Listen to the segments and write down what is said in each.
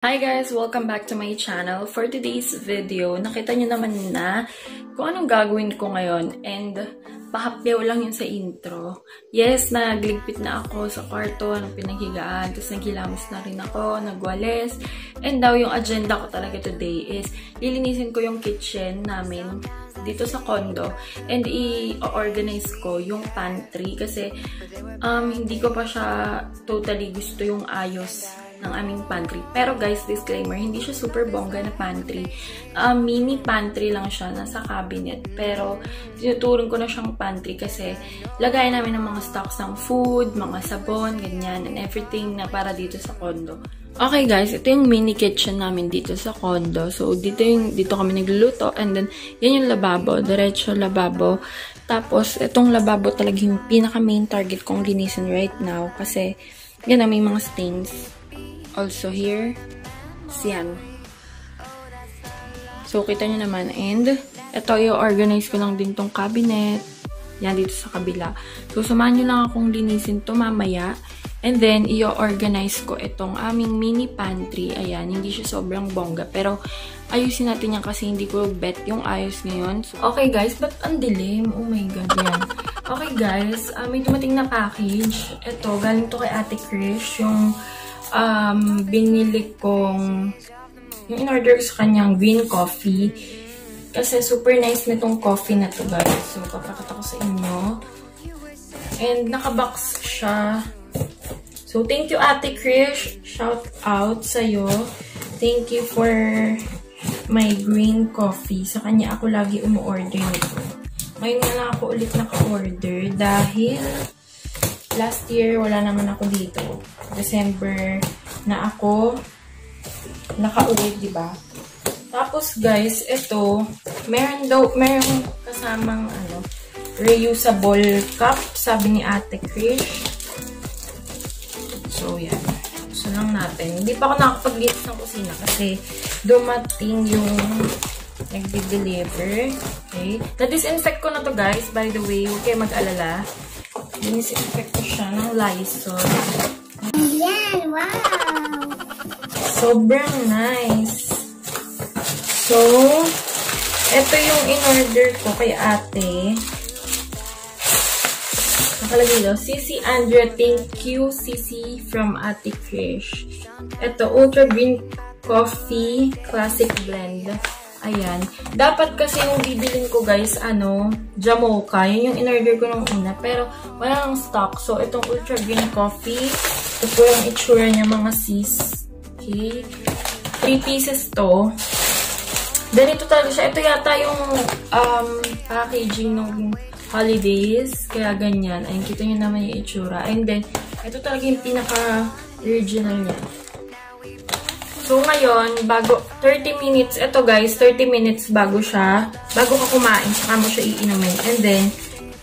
Hi guys! Welcome back to my channel. For today's video, nakita nyo naman na kung anong gagawin ko ngayon and pahapyaw lang yun sa intro. Yes, nagligpit na ako sa kwarto, ng pinaghigaan, tapos naghilamos na rin ako, nagwales. And daw yung agenda ko talaga today is lilinisin ko yung kitchen namin dito sa condo and i-organize ko yung pantry kasi hindi ko pa siya totally gusto yung ayos ng aming pantry. Pero guys, disclaimer, hindi siya super bongga na pantry. Mini pantry lang siya, nasa cabinet. Pero, tinuturing ko na siyang pantry kasi lagay namin ng mga stocks ng food, mga sabon, ganyan, and everything na para dito sa condo. Okay guys, ito yung mini kitchen namin dito sa condo. So, dito kami nagluluto. And then, yan yung lababo. Diretso lababo. Tapos, itong lababo talaga yung pinaka-main target kong linisin right now. Kasi, yan na may mga stains. Also here, siyan. So, kita nyo naman. And, ito, i-organize ko lang din tong cabinet. Yan, dito sa kabila. So, samahan nyo lang akong linisin to mamaya. And then, i-organize ko itong aming mini pantry. Ayan, hindi siya sobrang bongga. Pero, ayusin natin yan kasi hindi ko bet yung ayos ngayon. So, okay guys, ba't ang dilim? Oh my god, yan. Okay guys, may dumating na package. Ito, galing to kay Ate Krish. Yung binili kong yung in-order sa kanyang green coffee kasi super nice nitong coffee na to guys. So, papakita ko sa inyo. And nakabox siya. So, thank you Ate Krish. Shout out sa'yo. Thank you for my green coffee. Sa kanya ako lagi umu-order nito. Ngayon na lang ako ulit naka-order dahil last year wala naman ako dito. December na ako nakauwi, diba? Tapos guys, ito, meron kasamang reusable cup, sabi ni Ate Krish. So, yan. So lang natin. Hindi pa ako nakapag-linis ng kusina kasi dumating yung nagde-deliver. Okay? Na-disinfect ko na to guys, by the way. Huwag kayo mag-alala. Disinfect ko siya ng Lysol. Ayan! Wow! Sobrang nice. So, ito yung in-order ko kay ate. Nakalagay daw, CC Andrea, thank you, CC from Ate Krish. Ito, Ultra Green Coffee Classic Blend. Ayan. Dapat kasi yung bibilin ko guys, Jamocha. Yun yung in-order ko nung una. Pero, wala nang stock. So, itong Ultra Green Coffee. Ito po yung itsura niya mga sis. Okay. 3 pieces to. Ganito talaga siya. Ito yata yung packaging ng holidays. Kaya ganyan. Ayun, kita nyo naman yung itsura. And then, ito talaga yung pinaka-original niya. So, ngayon, 30 minutes, ito guys, 30 minutes bago ka kumain, saka mo siya iinumin. And then,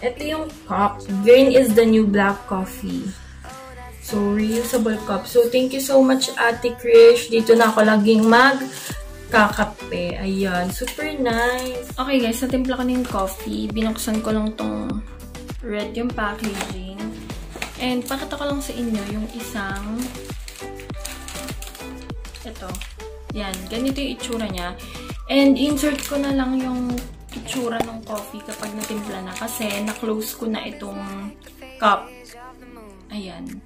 ito yung cup. Green is the new black coffee. So, reusable cup. So, thank you so much, Ate Krish. Dito na ako laging magkakape. Ayan, super nice. Okay guys, natimpla ko na yung coffee. Binuksan ko lang tong red yung packaging. And, pakita ko lang sa inyo yung isang ito. Yan. Ganito yung itsura niya. And, insert ko na lang yung itsura ng coffee kapag natimpla na. Kasi, na-close ko na itong cup. Ayan.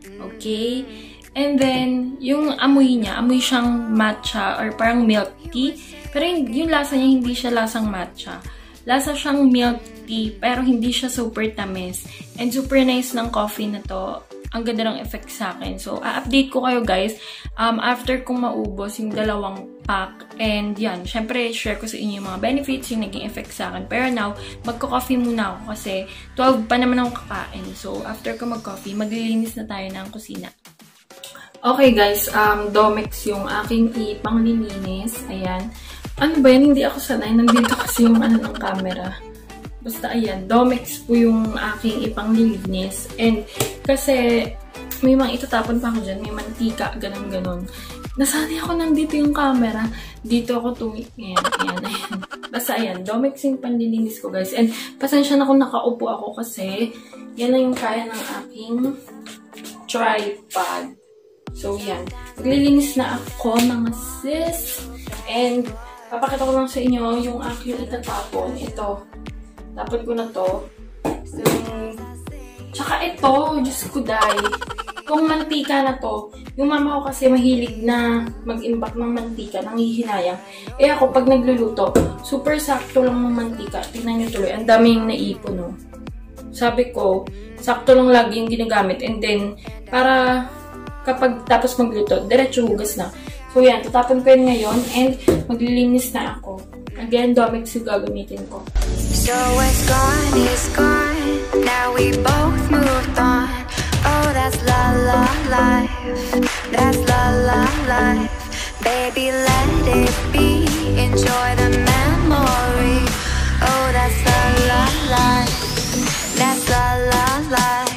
Okay. And then, yung amoy niya, amoy siyang matcha or parang milk tea. Pero yung lasa niya, hindi siya lasang matcha. Lasa siyang milk tea, pero hindi siya super tamis. And super nice ng coffee na to. Ang ganda ng effect sa akin. So, update ko kayo guys after kong maubos yung 2 pack. And yan, syempre, share ko sa inyo yung mga benefits, yung naging effect sa akin. Pero now, magko-coffee muna ako kasi 12 pa naman ako kakain. So, after ko mag-coffee, maglilinis na tayo ng kusina. Okay guys, Domex yung aking ipanglilinis. Ayan. Ano ba yan? Hindi ako sanay. Nandito kasi yung ng camera. Basta ayan, Domex po yung aking ipanglilinis. And kasi may mga itatapon pa ako dyan, may mantika, ganun-ganun. Nasanay ako nandito yung camera. Dito ako ayan. Basta ayan, Domex yung panlilinis ko guys. And pasensya na kung nakaupo ako kasi yan na yung kaya ng aking tripod. So, yan. Maglilinis na ako, mga sis. And, papakita ko lang sa inyo yung aking itatapon. Ito. Tapon ko na to. Tsaka ito, Diyos ko dahil. Itong mantika na to, yung mama ko kasi mahilig na mag-imbak ng mantika, nanghihinayang. Eh ako, pag nagluluto, super sakto lang ng mantika. Tingnan nyo tuloy, ang daming naipon, no? Sabi ko, sakto lang lagi yung ginagamit. And then, para kapag tapos magluto, diretso hugas na. So yan, tatapon ko yun ngayon and maglilinis na ako. Again, Domex yung gagamitin ko. So what's gone is gone. Now we both moved on. Oh, that's la la life. That's la la life. Baby, let it be. Enjoy the memory. Oh, that's la la life. That's la la life.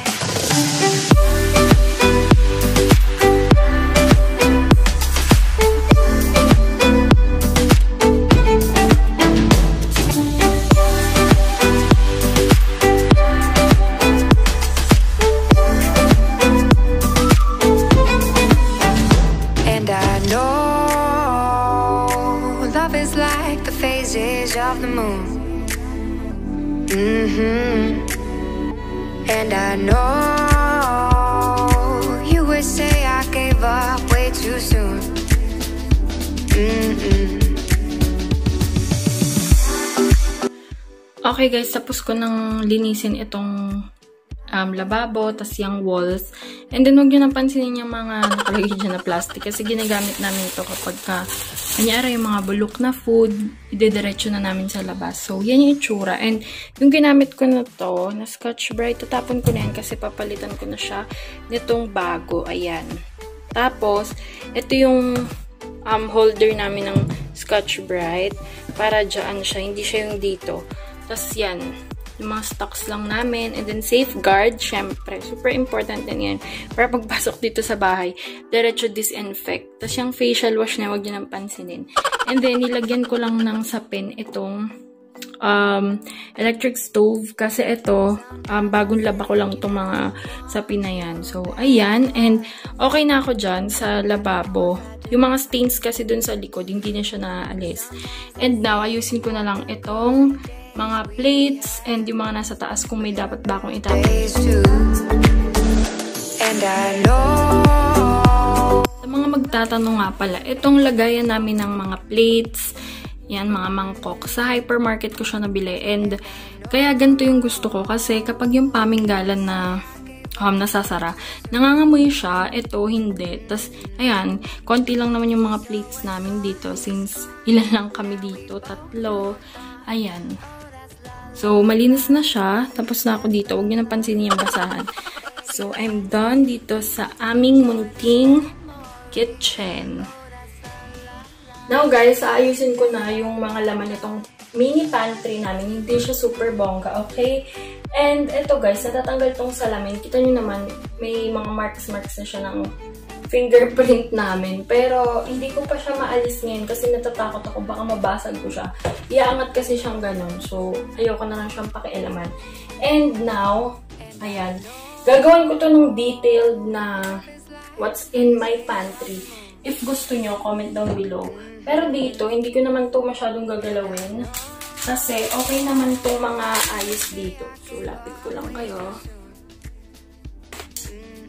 Of the moon. And I know you would say I gave up way too soon. Okay guys, tapos ko nang linisin itong lababo, tas yung walls. And then, huwag nyo napansinin yung mga nakalagay dyan na plastic. Kasi ginagamit namin ito kapag kanyara yung mga bulok na food, idediretso na namin sa labas. So, yan yung itsura. And, yung ginamit ko na to, na Scotch Brite, tatapon ko na yan kasi papalitan ko na siya nitong bago. Ayan. Tapos, ito yung holder namin ng Scotch Brite. Para dyan siya. Hindi siya yung dito. Tapos, yan. Yung mga stocks lang namin. And then, safeguard, syempre. Super important din yan. Para pagpasok dito sa bahay, diretso disinfect. Tapos, yung facial wash na, huwag nyo nang pansinin. And then, nilagyan ko lang ng sapin itong electric stove. Kasi ito, bagong laba ko lang itong mga sapin na yan. So, ayan. And, okay na ako dyan sa lababo. Yung mga stains kasi dun sa likod, hindi na siya naaalis. And now, ayusin ko na lang itong mga plates and yung mga nasa taas kung may dapat ba akong itapon. Sa mga magtatanong nga pala, itong lagayan namin ng mga plates, yan, mga mangkok. Sa hypermarket ko siya nabili. And kaya ganito yung gusto ko kasi kapag yung paminggalan na nasasara, nangangamoy siya. Ito, hindi. Tapos, ayan, konti lang naman yung mga plates namin dito since ilan lang kami dito. 3. Ayan. So, malinis na siya. Tapos na ako dito. Huwag niyo napansinin yung basahan. So, I'm done dito sa aming munting kitchen. Now, guys, aayusin ko na yung mga laman nitong mini pantry namin. Hindi siya super bongga, okay? And, ito guys, natatanggal tong salamin. Kita nyo naman, may mga marks na siya ng fingerprint namin. Pero, hindi ko pa siya maalis ngayon kasi natatakot ako. Baka mabasag ko siya. Iaangat kasi siyang ganun. So, ayoko na lang siyang pakialaman. And now, ayan. Gagawin ko to ng detailed na what's in my pantry. If gusto nyo, comment down below. Pero dito, hindi ko naman to masyadong gagalawin. Kasi, okay naman itong mga ayos dito. So, lapit ko lang kayo.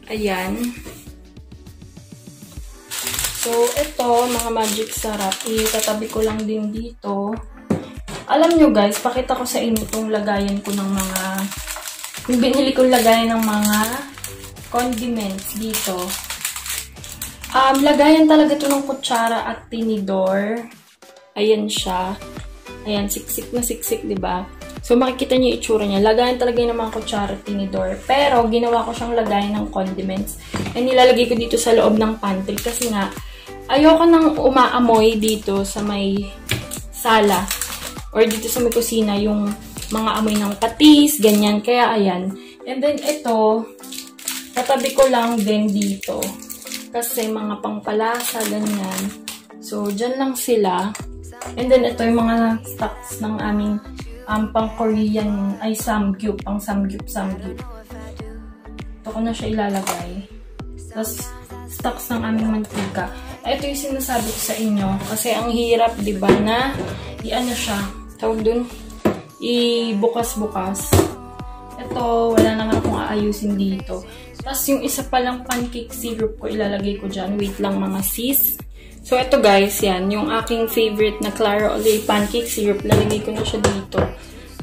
Ayan. So, ito, mga magic sarap. Itatabi ko lang din dito. Alam nyo guys, pakita ko sa inyo itong lagayan ko ng mga... Yung binili kong lagayan ng mga condiments dito. Lagayan talaga ito ng kutsara at tinidor. Ayan siya. Ayan, siksik na siksik, diba? So, makikita niyo yung itsura niya. Lagayan talaga yung mga kutsara at tinidor. Pero, ginawa ko siyang lagayan ng condiments. And nilalagay ko dito sa loob ng pantry. Kasi nga, ayoko nang umaamoy dito sa may sala. Or dito sa may kusina, yung mga amoy ng patis, ganyan. Kaya, ayan. And then, ito, tatabi ko lang din dito. Kasi mga pangpalasa, ganyan. So, dyan lang sila. And then, ito yung mga stocks ng aming pang-Korean, ay samgyup, pang samgyup. Ito ko na siya ilalagay. Tapos, stocks ng aming mantika. Ito yung sinasabi ko sa inyo. Kasi ang hirap, diba, na i-ano siya. Tawag dun, i-bukas-bukas. Ito, wala naman akong aayusin dito. Tapos yung isa palang pancake syrup ko, ilalagay ko dyan. Wait lang mga sis. So, ito guys, yan. Yung aking favorite na Clara Olay pancake syrup. Lalagay ko na siya dito.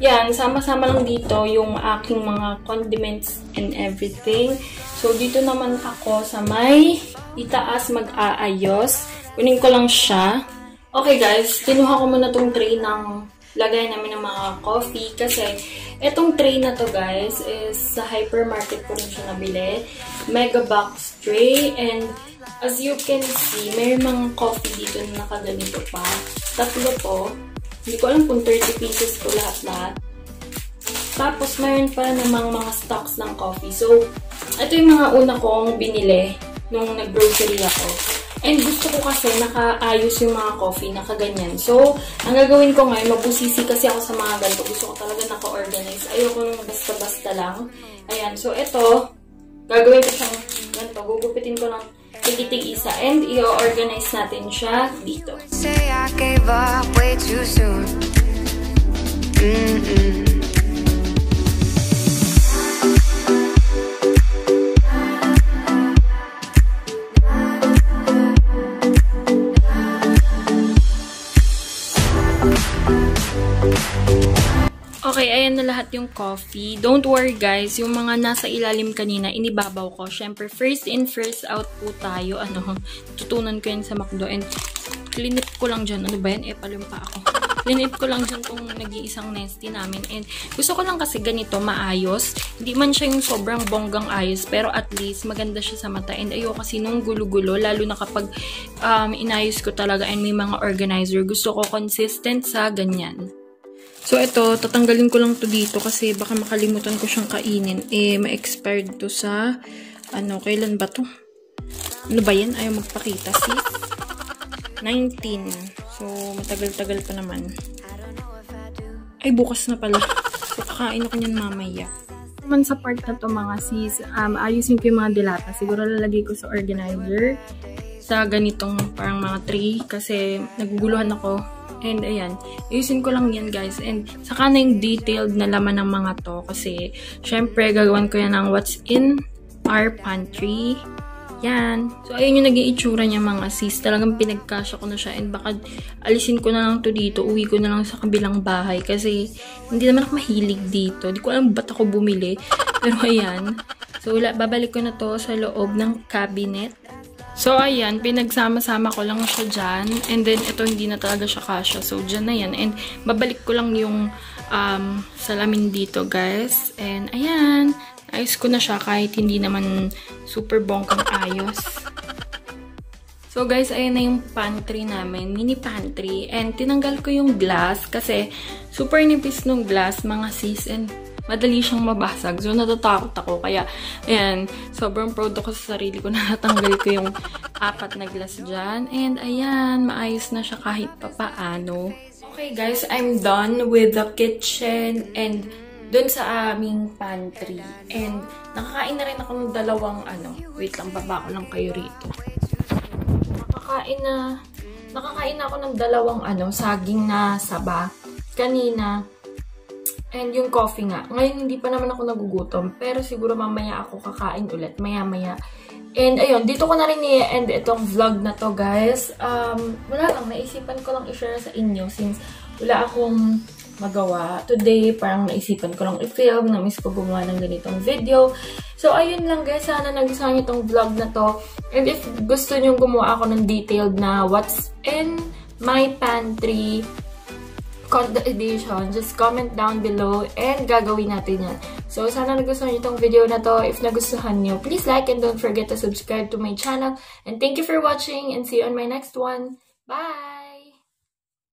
Yan, sama-sama lang dito yung aking mga condiments and everything. So, dito naman ako sa may itaas mag-aayos. Kunin ko lang siya. Okay guys, kinuha ko muna tong tray ng lagay namin ng mga coffee. Kasi, etong tray na to guys is sa hypermarket ko rin siya nabili. Mega box tray. And as you can see, may mga coffee dito na nakaganito pa. Tatlo to. Hindi ko alam kung 30 pieces ko lahat-lahat. Tapos, mayroon pa namang mga stocks ng coffee. So, ito yung mga una kong binili nung nag-grocery ako. And gusto ko kasi nakaayos yung mga coffee, nakaganyan. So, ang gagawin ko ngayon, mabusisi kasi ako sa mga ganito. Gusto ko talaga naka-organize. Ayoko nung basta-basta lang. Ayan. So, ito, gagawin ko siyang ganito. Gugupitin ko ng tigitig isa and i-organize natin siya dito. Say I gave up way too soon. Okay, ayan na lahat yung coffee. Don't worry guys, yung mga nasa ilalim kanina, inibabaw ko. Siyempre, first in, first out po tayo. Tutunan ko yan sa McDo. And cleanip ko lang dyan. Ano ba yan? Palumpa ako. Cleanip ko lang dyan tong nag-iisang nesty namin. And gusto ko lang kasi ganito, maayos. Hindi man siya yung sobrang bonggang ayos, pero at least maganda siya sa mata. And ayoko kasi nung gulo-gulo, lalo na kapag inayos ko talaga and may mga organizer. Gusto ko consistent sa ganyan. So, ito, tatanggalin ko lang to dito kasi baka makalimutan ko siyang kainin. Ma-expired to sa, kailan ba to? Ano ba yan? Ayaw magpakita, sis. 19. So, matagal-tagal pa naman. Ay, bukas na pala. So, kakain ako niyan mamaya. Naman sa part na to, mga sis, ayusin ko yung mga dilata. Siguro lalagay ko sa organizer sa ganitong parang mga tray kasi naguguluhan ako. And ayan, ayusin ko lang yan guys. And saka na yung detailed na laman ng mga to. Kasi, syempre, gagawan ko yan ng what's in our pantry. Yan. So, ayun yung naging itsura niya mga sis. Talagang pinagkasya ko na siya. And baka alisin ko na lang to dito. Uwi ko na lang sa kabilang bahay. Kasi, hindi naman ako mahilig dito. Hindi ko alam ba't ako bumili. Pero ayan. So, babalik ko na to sa loob ng cabinet. So, ayan, pinagsama-sama ko lang siya dyan. And then, ito hindi na talaga siya kasya. So, dyan na yan. And, babalik ko lang yung salamin dito, guys. And, ayan, ayos ko na siya kahit hindi naman super bongkang ayos. So, guys, ayan na yung pantry namin. Mini pantry. And, tinanggal ko yung glass kasi super nipis nung glass, mga sis. And, madali siyang mabasag. So, natatakot ako. Kaya, ayan, sobrang proud ako sa sarili ko na natanggal ko yung 4 na glass dyan. And, ayan, maayos na siya kahit papaano. Okay, guys, I'm done with the kitchen and dun sa aming pantry. And, nakakain na rin ako ng dalawang, wait lang, baba ko lang kayo rito. Nakakain na ako ng dalawang, saging na saba. Kanina, and yung coffee nga. Ngayon, hindi pa naman ako nagugutom. Pero siguro mamaya ako kakain ulit. Maya-maya. And ayun, dito ko na rin i-end itong vlog na to, guys. Wala lang. Naisipan ko lang i-share sa inyo since wala akong magawa. Today, parang naisipan ko lang i-film. Na-miss ko gumawa ng ganitong video. So, ayun lang, guys. Sana nagustuhan niyo itong vlog na to. And if gusto niyo gumawa ako ng detailed na what's in my pantry content edition, just comment down below and gagawin natin yan. So, sana nagustuhan nyo itong video na to. If nagustuhan nyo, please like and don't forget to subscribe to my channel. And thank you for watching and see you on my next one. Bye!